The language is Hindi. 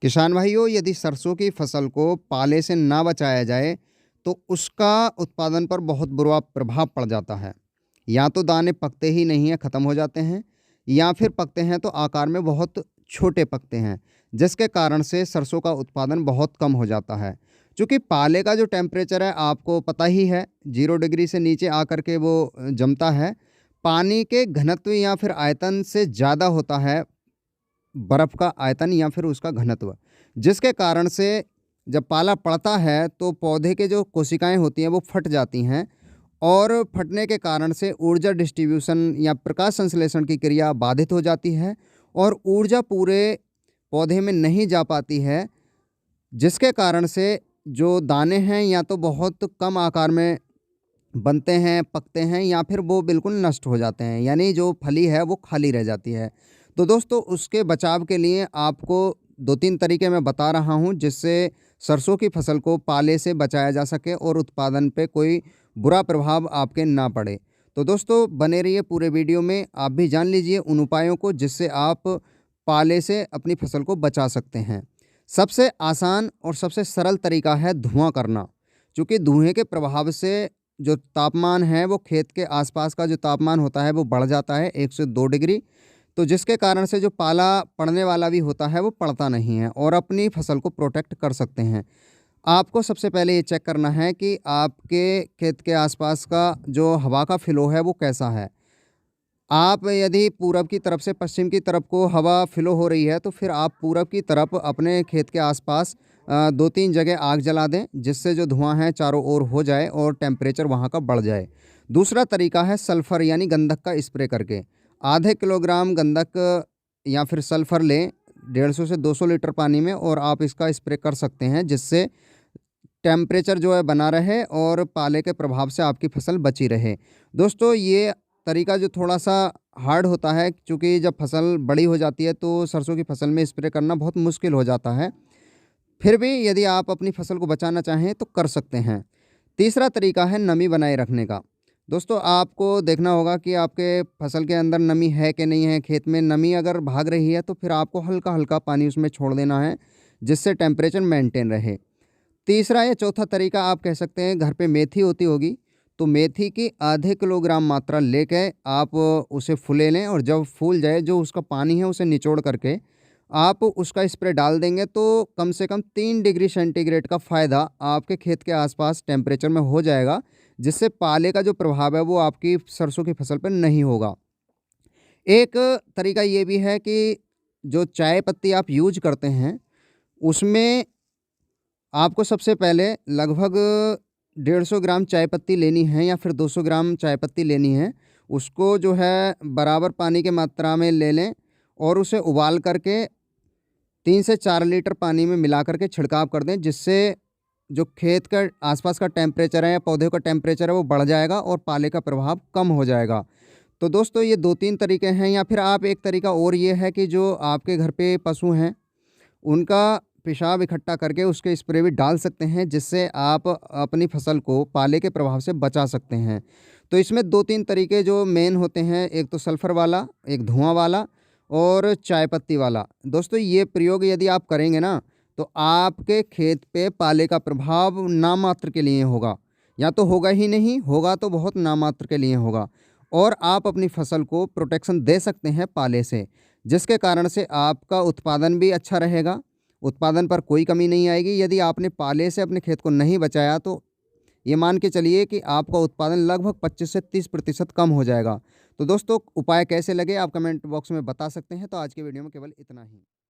किसान भाइयों, यदि सरसों की फसल को पाले से ना बचाया जाए तो उसका उत्पादन पर बहुत बुरा प्रभाव पड़ जाता है। या तो दाने पकते ही नहीं हैं, ख़त्म हो जाते हैं, या फिर पकते हैं तो आकार में बहुत छोटे पकते हैं, जिसके कारण से सरसों का उत्पादन बहुत कम हो जाता है। चूँकि पाले का जो टेम्परेचर है आपको पता ही है, 0 डिग्री से नीचे आकर के वो जमता है। पानी के घनत्व या फिर आयतन से ज़्यादा होता है बर्फ़ का आयतन या फिर उसका घनत्व, जिसके कारण से जब पाला पड़ता है तो पौधे के जो कोशिकाएं होती हैं वो फट जाती हैं, और फटने के कारण से ऊर्जा डिस्ट्रीब्यूशन या प्रकाश संश्लेषण की क्रिया बाधित हो जाती है और ऊर्जा पूरे पौधे में नहीं जा पाती है, जिसके कारण से जो दाने हैं या तो बहुत कम आकार में बनते हैं, पकते हैं, या फिर वो बिल्कुल नष्ट हो जाते हैं, यानी जो फली है वो खाली रह जाती है। तो दोस्तों, उसके बचाव के लिए आपको 2-3 तरीके मैं बता रहा हूँ, जिससे सरसों की फसल को पाले से बचाया जा सके और उत्पादन पे कोई बुरा प्रभाव आपके ना पड़े। तो दोस्तों, बने रहिए पूरे वीडियो में, आप भी जान लीजिए उन उपायों को जिससे आप पाले से अपनी फसल को बचा सकते हैं। सबसे आसान और सबसे सरल तरीका है धुआँ करना। चूँकि धुएँ के प्रभाव से जो तापमान है वो खेत के आसपास का जो तापमान होता है वो बढ़ जाता है 1 से 2 डिग्री, तो जिसके कारण से जो पाला पड़ने वाला भी होता है वो पड़ता नहीं है और अपनी फसल को प्रोटेक्ट कर सकते हैं। आपको सबसे पहले ये चेक करना है कि आपके खेत के आसपास का जो हवा का फ्लो है वो कैसा है। आप यदि पूरब की तरफ से पश्चिम की तरफ को हवा फ्लो हो रही है तो फिर आप पूरब की तरफ अपने खेत के आसपास 2-3 जगह आग जला दें, जिससे जो धुआं है चारों ओर हो जाए और टेम्परेचर वहाँ का बढ़ जाए। दूसरा तरीका है सल्फ़र यानी गंधक का स्प्रे करके। आधे किलोग्राम गंधक या फिर सल्फ़र लें 150 से 200 लीटर पानी में, और आप इसका स्प्रे कर सकते हैं, जिससे टेम्परेचर जो है बना रहे और पाले के प्रभाव से आपकी फसल बची रहे। दोस्तों, ये तरीका जो थोड़ा-सा हार्ड होता है, चूँकि जब फसल बड़ी हो जाती है तो सरसों की फसल में स्प्रे करना बहुत मुश्किल हो जाता है। फिर भी यदि आप अपनी फसल को बचाना चाहें तो कर सकते हैं। तीसरा तरीका है नमी बनाए रखने का। दोस्तों, आपको देखना होगा कि आपके फसल के अंदर नमी है कि नहीं है। खेत में नमी अगर भाग रही है तो फिर आपको हल्का-हल्का पानी उसमें छोड़ देना है, जिससे टेम्परेचर मेंटेन रहे। तीसरा या चौथा तरीका आप कह सकते हैं, घर पे मेथी होती होगी, तो मेथी की आधे किलोग्राम मात्रा लेके आप उसे फुले लें, और जब फूल जाए जो उसका पानी है उसे निचोड़ करके आप उसका स्प्रे डाल देंगे तो कम से कम 3 डिग्री सेंटीग्रेड का फ़ायदा आपके खेत के आसपास टेम्परेचर में हो जाएगा, जिससे पाले का जो प्रभाव है वो आपकी सरसों की फसल पर नहीं होगा। एक तरीका ये भी है कि जो चाय पत्ती आप यूज़ करते हैं, उसमें आपको सबसे पहले लगभग 150 ग्राम चाय पत्ती लेनी है या फिर 200 ग्राम चाय पत्ती लेनी है। उसको जो है बराबर पानी की मात्रा में ले लें और उसे उबाल करके 3 से 4 लीटर पानी में मिला कर के छिड़काव कर दें, जिससे जो खेत का आसपास का टेम्परेचर है या पौधे का टेम्परेचर है वो बढ़ जाएगा और पाले का प्रभाव कम हो जाएगा। तो दोस्तों, ये 2-3 तरीके हैं, या फिर आप एक तरीका और ये है कि जो आपके घर पे पशु हैं उनका पेशाब इकट्ठा करके उसके स्प्रे भी डाल सकते हैं, जिससे आप अपनी फसल को पाले के प्रभाव से बचा सकते हैं। तो इसमें 2-3 तरीके जो मेन होते हैं, एक तो सल्फ़र वाला, एक धुआँ वाला और चाय पत्ती वाला। दोस्तों, ये प्रयोग यदि आप करेंगे ना तो आपके खेत पे पाले का प्रभाव नामात्र के लिए होगा, या तो होगा ही नहीं, होगा तो बहुत नामात्र के लिए होगा, और आप अपनी फसल को प्रोटेक्शन दे सकते हैं पाले से, जिसके कारण से आपका उत्पादन भी अच्छा रहेगा। उत्पादन पर कोई कमी नहीं आएगी। यदि आपने पाले से अपने खेत को नहीं बचाया तो ये मान के चलिए कि आपका उत्पादन लगभग 25 से 30% कम हो जाएगा। तो दोस्तों, उपाय कैसे लगे आप कमेंट बॉक्स में बता सकते हैं। तो आज की वीडियो में केवल इतना ही।